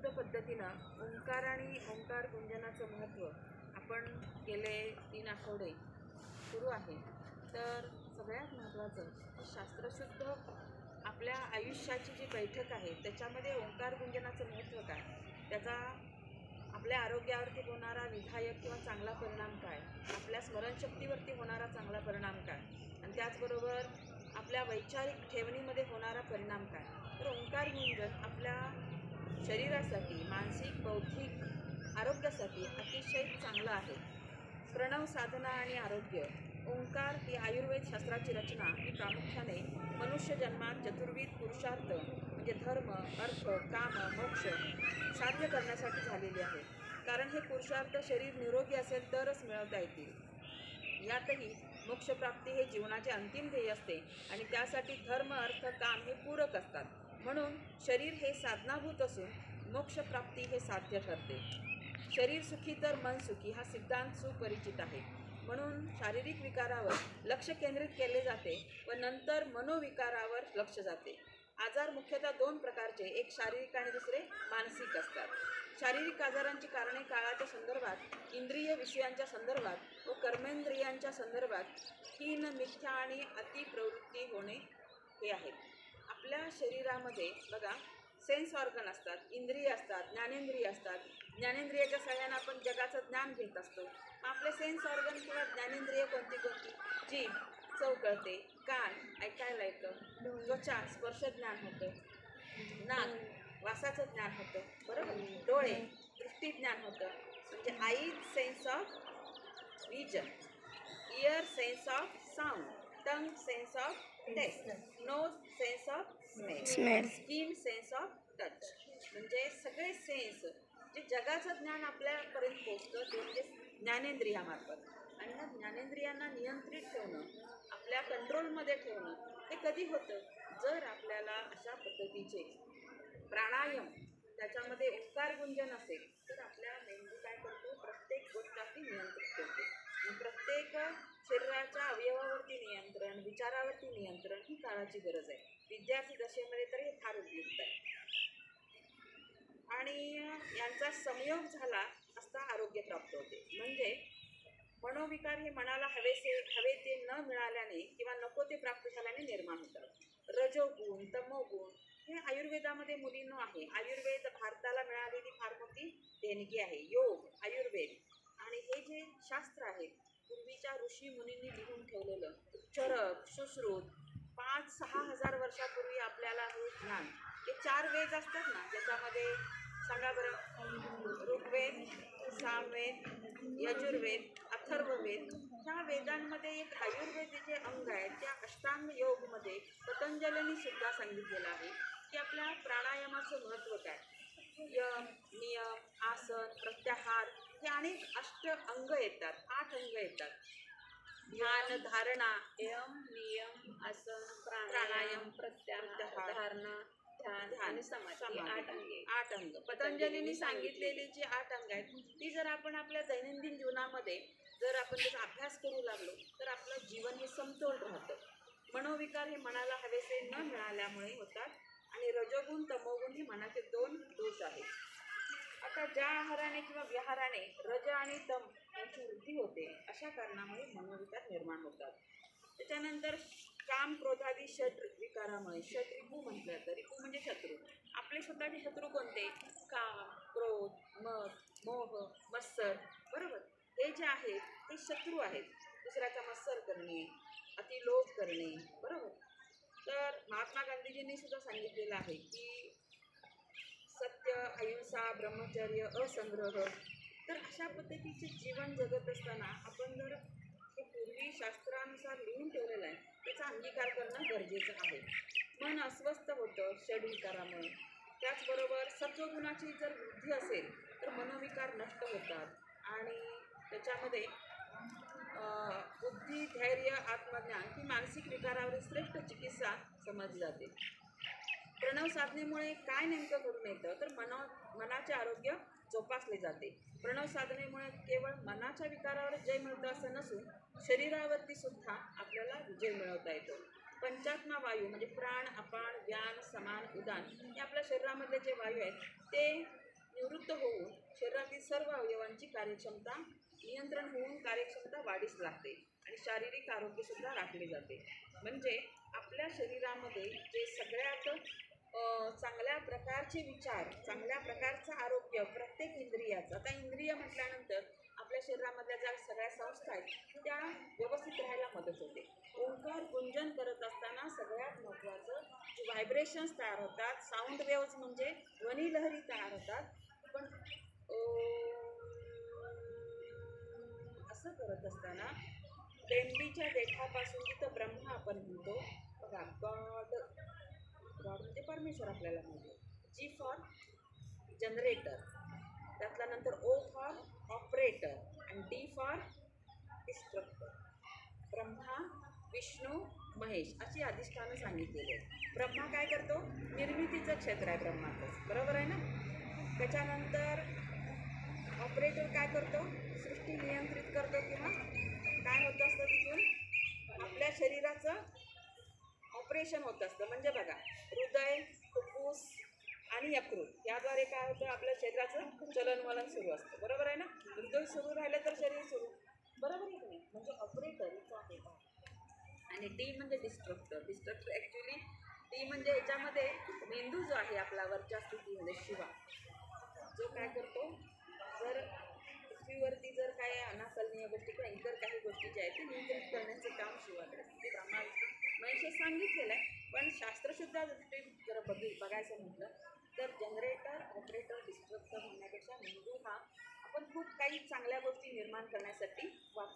शास्त्रोक्त पद्धतीनं ओंकार आणि ओंकार गुंजनाचं महत्त्व आपण गेले 3 आठवडे सुरू आहे. तर सगळ्यात महत्त्वाचं शास्त्रशुद्ध आपल्या आयुष्याची जी बैठक आहे त्याच्यामध्ये ओंकार गुंजनाचं महत्त्व काय, त्याचा आपल्या आरोग्यावरती होणारा विधायक किंवा चांगला परिणाम काय, आपल्या स्मरणशक्तीवरती होणारा चांगला परिणाम काय, आणि त्याचबरोबर आपल्या वैचारिक ठेवणीमध्ये होणारा परिणाम काय. तर ओंकार गुंजन आपल्या शरीरासाठी, मानसिक बौद्धिक आरोग्यासाठी अतिशय चांगलं आहे. प्रणव साधना आणि आरोग्य. ओंकार ही आयुर्वेद शास्त्राची रचना ही प्रामुख्याने मनुष्य जन्मात चतुर्विध पुरुषार्थ म्हणजे धर्म, अर्थ, काम, मोक्ष साध्य करण्यासाठी झालेली आहे. कारण हे पुरुषार्थ शरीर निरोगी असेल तरच मिळवता येतील. यातही मोक्षप्राप्ती हे जीवनाचे अंतिम ध्येय असते आणि त्यासाठी धर्म, अर्थ, काम हे पूरक असतात. म्हणून शरीर हे साधनाभूत असून मोक्षप्राप्ती हे साध्य ठरते. शरीर सुखी तर मन सुखी हा सिद्धांत सुपरिचित आहे. म्हणून शारीरिक विकारावर लक्ष केंद्रित केले जाते व नंतर मनोविकारावर लक्ष जाते. आजार मुख्यतः 2 प्रकारचे, एक शारीरिक आणि दुसरे मानसिक असतात. शारीरिक आजारांची कारणे काळाच्या संदर्भात, इंद्रिय विषयांच्या संदर्भात व कर्मेंद्रियांच्या संदर्भात हीन, मिथ्या आणि अतिप्रवृत्ती होणे हे आहेत. आपल्या शरीरामध्ये बघा सेन्स ऑर्गन असतात, इंद्रिय असतात, ज्ञानेंद्रिय असतात. ज्ञानेंद्रियाच्या सहाय्याने आपण जगाचं ज्ञान घेत असतो. आपले सेन्स ऑर्गन किंवा ज्ञानेंद्रिय कोणती कोणती? जीभ चव कळते, कान ऐकायला येतं, त्वचा स्पर्श ज्ञान होतं, नाक वासाचं ज्ञान होतं, बरोबर, डोळे दृष्टी ज्ञान होतं, म्हणजे eye sense of vision, ear sense of sound, tongue sense of taste, nose sense of smell, skin sense of touch. म्हणजे सगळे सेन्स जे जगाचं ज्ञान आपल्यापर्यंत पोहोचतं ते म्हणजे ज्ञानेंद्रियामार्फत. आणि ह्या ज्ञानेंद्रियांना नियंत्रित ठेवणं, आपल्या कंट्रोलमध्ये ठेवणं हे कधी होतं? जर आपल्याला अशा पद्धतीचे प्राणायाम, त्याच्यामध्ये ओंकार गुंजन असेल तर आपल्या मेंदू काय करतो? प्रत्येक गोष्ट आपली नियंत्रित करतो. प्रत्येक शरीराच्या अवयवावरती नियंत्रण, विचारावरती नियंत्रण ही काळाची गरज आहे. विद्यार्थी दशेमध्ये तर हे फार उपयुक्त आहे. आणि यांचा संयोग झाला असता आरोग्य प्राप्त होते. म्हणजे मनोविकार हे मनाला हवे ते न मिळाल्याने किंवा नको ते प्राप्त झाल्याने निर्माण होतात. रजोगुण, तमोगुण हे आयुर्वेदामध्ये मुलींनो आहे. आयुर्वेद भारताला मिळालेली फार मोठी देणगी आहे. योग, आयुर्वेद आणि हे जे शास्त्र आहे पूर्वीच्या ऋषी मुनींनी लिहून ठेवलेलं, चरक, सुश्रुत 5-6 हजार वर्षापूर्वी आपल्याला हे ज्ञान, हे 4 वेद असतात ना, ज्याच्यामध्ये सांगा बरं, ऋग्वेद, सामवेद, यजुर्वेद, अथर्ववेद. ह्या वेदांमध्ये एक आयुर्वेद जे अंग आहे त्या अष्टांग योगमध्ये पतंजलींनी सुद्धा सांगितलेलं आहे की आपल्या प्राणायामाचं महत्त्व काय. यम, नियम, आसन, प्रत्याहार हे अनेक अंग येतात, 8 अंग येतात. ध्यान, धारणा, यम, नियम, आसन, प्राणायाम, प्रत्याहार, धारणा, ध्यान आणि समाधी, 8 अंग. पतंजलींनी सांगितलेली जी 8 अंग आहेत ती जर आपण आपल्या दैनंदिन जीवनामध्ये जर आपण त्याचा अभ्यास करू लागलो तर आपलं जीवन हे समतोल राहतं. मनोविकार हे मनाला हवेसे न मिळाल्यामुळे होतात आणि रजोगुण, तमोगुण हे मनाचे 2 दोष आहेत. आता ज्या आहाराने किंवा विहाराने रज आणि तम यांची वृद्धी होते अशा कारणामुळे मनोविकार निर्माण होतात. त्याच्यानंतर काम, क्रोधादी षट विकारामुळे, षट रिपू म्हटलं जातं. रिपू म्हणजे शत्रू. आपले स्वतःचे शत्रू कोणते? काम, क्रोध, मद, मोह, मत्सर, बरोबर, हे जे आहेत ते शत्रू आहेत. दुसऱ्याचा मत्सर करणे, अतिलोभ करणे, बरोबर. तर महात्मा गांधीजींनी सुद्धा सांगितलेलं आहे की सत्य, अहिंसा, ब्रह्मचर्य, असंग्रह. तर अशा पद्धतीचे जीवन जगत असताना आपण जर हे पूर्वी शास्त्रानुसार लिहून ठेवलेलं आहे त्याचा अंगीकार करणं गरजेचं आहे. मन अस्वस्थ होतं षड्विकारामुळे. त्याचबरोबर सत्वगुणाची जर वृद्धी असेल तर मनोविकार नष्ट होतात आणि त्याच्यामध्ये बुद्धी, धैर्य, आत्मज्ञान ही मानसिक विकारावरील श्रेष्ठ चिकित्सा समजली जाते. प्रणव साधनेमुळे काय नेमकं घडून येतं तर मनाचे आरोग्य जोपासले जाते. प्रणव साधनेमुळे केवळ मनाच्या विकारावर जय मिळतं असं नसून शरीरावरती सुद्धा आपल्याला विजय मिळवता येतो. पंचात्मा वायू म्हणजे प्राण, अपान, व्यान, समान, उदान हे आपल्या शरीरामधले जे वायू आहेत ते निवृत्त होऊन शरीरातील सर्व अवयवांची कार्यक्षमता नियंत्रण होऊन कार्यक्षमता वाढीस लागते आणि शारीरिक आरोग्यसुद्धा राखले जाते. म्हणजे आपल्या शरीरामध्ये जे सगळ्यात चांगल्या प्रकारचे विचार, चांगल्या प्रकारचं आरोग्य प्रत्येक इंद्रियाचं, आता इंद्रिय म्हटल्यानंतर आपल्या शरीरामधल्या ज्या सगळ्या संस्था आहेत त्या व्यवस्थित राहायला मदत होते. ओंकार गुंजन करत असताना सगळ्यात महत्त्वाचं जे व्हायब्रेशन्स तयार होतात, साऊंड वेव्हज म्हणजे ध्वनिलहरी तयार होतात. पण असं करत असताना बेंबीच्या देठापासून जिथं ब्रह्मा आपण म्हणतो बघा, गॉड गॉड म्हणजे परमेश्वर आपल्याला म्हणतो. जी फॉर जनरेटर, त्यातला नंतर ओ फॉर ऑपरेटर आणि D for destructor. Brahma, Vishnu, Mahesh अशी अधिष्ठानं सांगितलेली आहेत. ब्रह्मा काय करतो? निर्मितीचं क्षेत्र आहे ब्रह्माचं, बरोबर आहे ना. त्याच्यानंतर ऑपरेटर काय करतो? सृष्टी नियंत्रित करतो किंवा काय होत असतं तिथून आपल्या शरीराचं ऑपरेशन होत असतं. म्हणजे बघा, हृदय, फुफ्फुस आणि यकृत याद्वारे काय होतं? आपल्या शरीराचं चलनवलन सुरू असतं, बरोबर आहे ना. हृदय सुरू राहिलं तर शरीर सुरू, बरोबर आहे की नाही. म्हणजे ऑपरेटर इथं आहे. आणि डी म्हणजे डिस्ट्रक्टर. डिस्ट्रक्टर ॲक्च्युली डी म्हणजे याच्यामध्ये मेंदू जो आहे आपला वरच्या स्थितीमध्ये शिवा, जो काय करतो, जर पृथ्वीवरती जर काय अनाकलनीय गोष्टी किंवा इतर काही गोष्टी ज्या आहेत ते नियंत्रित करण्याचं काम शिवाकडे ते ब्रह्मा महेश सांगितलेलं आहे. पण शास्त्रशुद्ध दृष्टीने जर बघायचं म्हटलं तर जनरेटर, ऑपरेटर, डिस्ट्रक्टर म्हणण्यापेक्षा मेंदू हा आपण खूप काही चांगल्या गोष्टी निर्माण करण्यासाठी वापरतो.